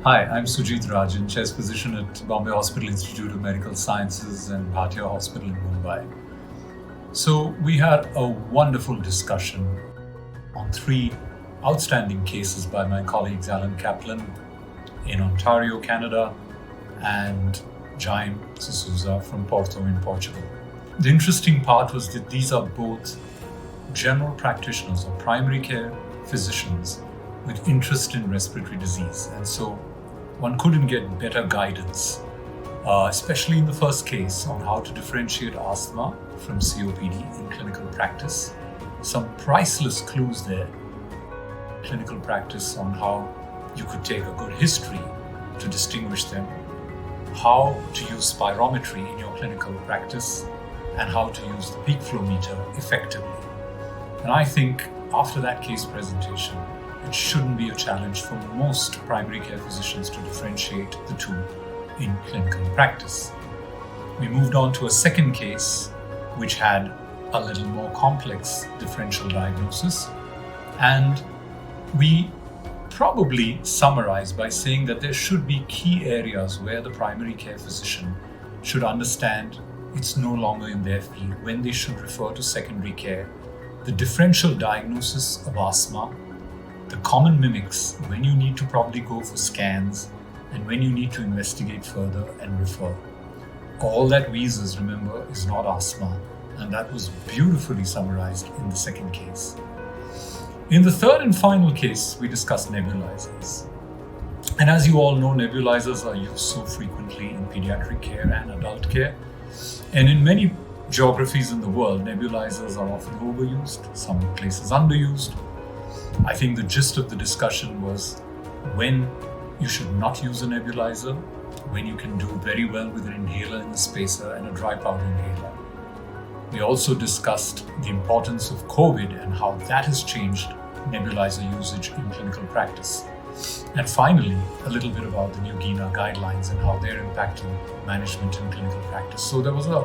Hi, I'm Sujit Rajan, chest physician at Bombay Hospital Institute of Medical Sciences and Bhatia Hospital in Mumbai. So, we had a wonderful discussion on three outstanding cases by my colleagues Alan Kaplan in Ontario, Canada, and Jaime Sousa from Porto in Portugal. The interesting part was that these are both general practitioners or primary care physicians with interest in respiratory disease, and so one couldn't get better guidance, especially in the first case, on how to differentiate asthma from COPD in clinical practice. Some priceless clues there, clinical practice on how you could take a good history to distinguish them, how to use spirometry in your clinical practice, and how to use the peak flow meter effectively. And I think after that case presentation, it shouldn't be a challenge for most primary care physicians to differentiate the two in clinical practice. We moved on to a second case, which had a little more complex differential diagnosis. And we probably summarize by saying that there should be key areas where the primary care physician should understand it's no longer in their field, when they should refer to secondary care, the differential diagnosis of asthma, the common mimics, when you need to probably go for scans and when you need to investigate further and refer. All that wheezes, remember, is not asthma, and that was beautifully summarized in the second case. In the third and final case, we discussed nebulizers. And as you all know, nebulizers are used so frequently in pediatric care and adult care. And in many geographies in the world, nebulizers are often overused, some places underused. I think the gist of the discussion was when you should not use a nebulizer, when you can do very well with an inhaler in the spacer and a dry powder inhaler. We also discussed the importance of COVID and how that has changed nebulizer usage in clinical practice. And finally, a little bit about the new GINA guidelines and how they're impacting management in clinical practice. So there was a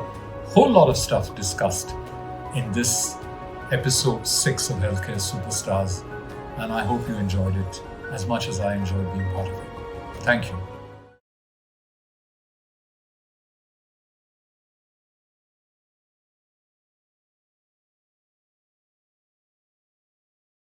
whole lot of stuff discussed in this episode 6 of Healthcare Superstars, and I hope you enjoyed it as much as I enjoyed being part of it. Thank you.